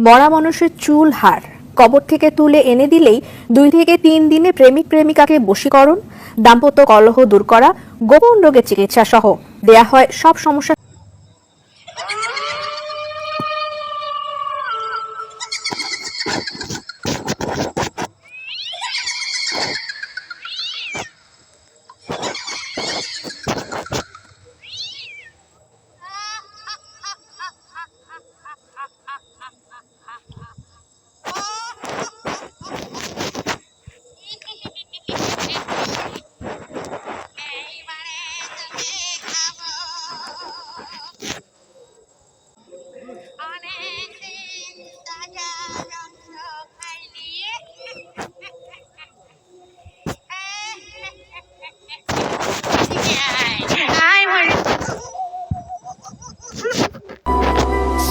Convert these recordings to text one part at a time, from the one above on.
মরা মানুষের চুল হাড় কবর থেকে তুলে এনে দিলেই 2 থেকে 3 দিনে প্রেমিক প্রেমিকাকে বশীকরণ, দাম্পত্য কলহ দূর করা, গোপন রোগের চিকিৎসা সহ দেয়া হয় সব সমস্যা।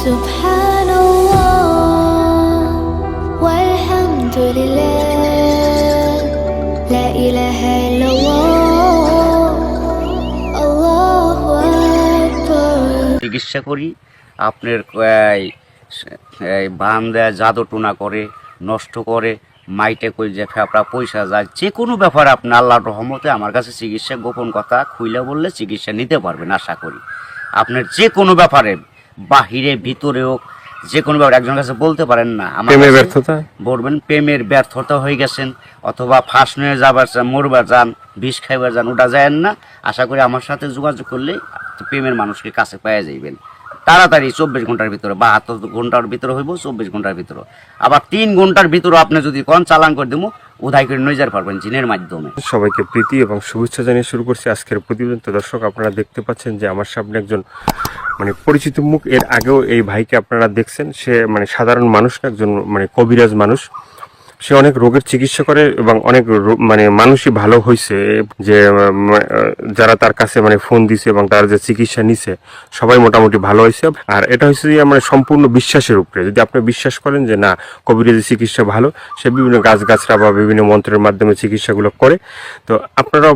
Subhanallah walhamdulillah la ilaha illallah Allahu akbar। চিকিৎসা করি আপনার বান দেয়, জাদু টুনা করে, নষ্ট করে, মাইটে কই যে ফেপড়া পয়সা যায়, যে কোনো ব্যাপারে আপনি আল্লাহর রহমতে আমার কাছে চিকিৎসা গোপন কথা খুইলে বললে চিকিৎসা নিতে পারবেন। আশা করি আপনার যে কোনো ব্যাপারে বাহিরে ভিতরে হোক, যে কোনো ব্যাপারে একজনের কাছে বলতে পারেন না আমার ব্যর্থতা বলবেন, প্রেমের ব্যর্থতা হয়ে গেছেন অথবা ফাঁস নিয়ে যাবার চান, মরবার যান, বিষ খাইবার যান, ওটা যায় না। আশা করি আমার সাথে যোগাযোগ করলে প্রেমের মানুষকে কাছে পেয়ে যাইবেন তাড়াতাড়ি। 24 ঘন্টার ভিতরে, 72 ঘন্টার ভিতরে হইব, 24 ঘন্টার ভিতরে। আবার 3 ঘন্টার ভিতরে আপনি যদি কোন চালান করে দেবো, উধাই করে নিয়ে যেতে পারবেন জিনের মাধ্যমে। সবাইকে প্রীতি এবং শুভেচ্ছা জানিয়ে শুরু করছি আজকের প্রতিবেদন। তো দর্শক, আপনারা দেখতে পাচ্ছেন যে আমার সামনে একজন পরিচিত মুখ। এর আগেও এই ভাইকে আপনারা দেখছেন। সে সাধারণ মানুষ না, একজন কবিরাজ মানুষ। সে অনেক রোগের চিকিৎসা করে এবং অনেক মানুষই ভালো হয়েছে, যে যারা তার কাছে ফোন দিছে এবং তার যে চিকিৎসা নিছে সবাই মোটামুটি ভালো হয়েছে। আর এটা হচ্ছে যে সম্পূর্ণ বিশ্বাসের উপরে। যদি আপনি বিশ্বাস করেন যে না, কবিরাজি চিকিৎসা ভালো, সে বিভিন্ন গাছগাছরা বা বিভিন্ন মন্ত্রের মাধ্যমে চিকিৎসাগুলো করে, তো আপনারাও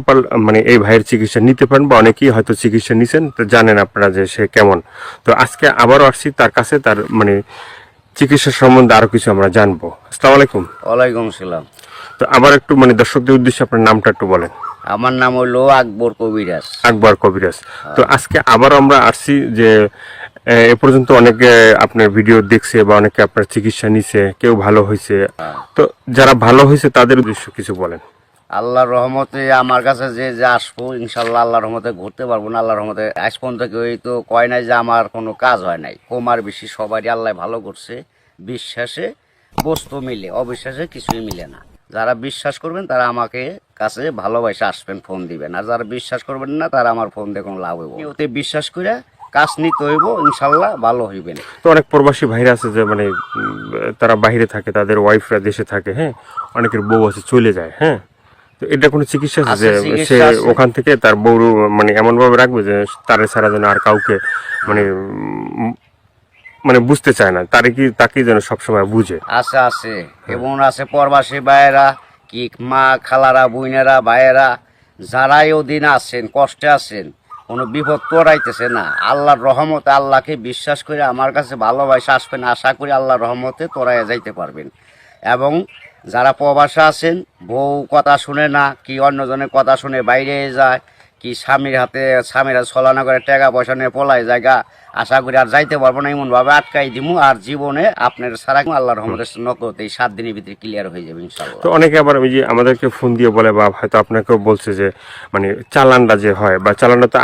এই ভাইয়ের চিকিৎসা নিতে পারেন, বা অনেকেই হয়তো চিকিৎসা নিছেন, তো জানেন আপনারা যে সে কেমন। তো আজকে আবারও আসছি তার কাছে, তার চিকিৎসা সম্বন্ধে আরো কিছু আমরা জানবো। আসসালামু আলাইকুম। ওয়ালাইকুম আসসালাম। তো আবার একটু দর্শকদের উদ্দেশ্যে আপনার নামটা একটু বলেন। আমার নাম হলো আকবর কবিরাজ। আকবর কবিরাজ। তো আজকে আবার আমরা আসছি যে এ পর্যন্ত অনেকে আপনার ভিডিও দেখছে বা অনেকে আপনার চিকিৎসা নিছে, কেউ ভালো হয়েছে। তো যারা ভালো হয়েছে তাদের উদ্দেশ্য কিছু বলেন। আল্লাহর রহমতে আমার কাছে যে আসবো, ইনশাল্লাহ আল্লাহর রহমতে ঘুরতে পারবো না। আল্লাহর রহমতে আজ পর্যন্ত কেউ তো কয় নাই যে আমার কোনো কাজ হয় নাই। কমার বেশি সবারই আল্লাহ ভালো করছে। বিশ্বাসে বস্তু মিলে, অবিশ্বাসে কিছুই মিলে না। যারা বিশ্বাস করবেন তারা আমাকে কাছে ভালোবাসে আসবেন, ফোন দিবেন। আর যারা বিশ্বাস করবেন না তারা আমার ফোন দিয়ে কোনো লাভ হইব। ওতে বিশ্বাস করে কাজ নিতে হইব, ইনশাল্লাহ ভালো হইবেন। তো অনেক প্রবাসী ভাইরা আছে যে তারা বাইরে থাকে, তাদের ওয়াইফরা দেশে থাকে, হ্যাঁ, অনেকের বউ আছে চলে যায়, হ্যাঁ। তো এটা কোনো চিকিৎসা আছে যে সে ওখান থেকে তার বউ এমন ভাবে রাখবে যে তারে ছাড়া যেন আর কাউকে বুঝতে চায় না, তাকে যেন সবসময় বুঝে। আছে আছে এবং আছে প্রবাসী ভাইয়েরা, কি মা খালারা, বোনেরা, ভাইয়েরা, যারাই ওদিন আছেন, কষ্টে আছেন, কোনো বিপদ তোরাইতেছে না, আল্লাহর রহমতে আল্লাহকে বিশ্বাস করে আমার কাছে ভালোবাসা আসবেন। আশা করি আল্লাহর রহমতে তোরাইয়া যাইতে পারবেন। এবং যারা প্রবাসে আছেন, বউ কথা শুনে না, কি অন্যজনের কথা শুনে বাইরে যায়, কি স্বামীরা ছলনা করে টাকা পয়সা নিয়ে পলাই জায়গা, আশা করি আর যাইতে পারবো না, এমনভাবে আটকাই দিমু। আর জীবনে আপনার সারা আল্লাহর রহমতের নকলতে এই 7 দিনের ভিতরে ক্লিয়ার হয়ে যাবে ইনশাআল্লাহ। তো অনেকে আবার ওই যে আমাদেরকে ফোন দিয়ে বলে, বা হয়তো আপনাকেও বলছে যে চালানটা যে হয়, বা চালানটা তো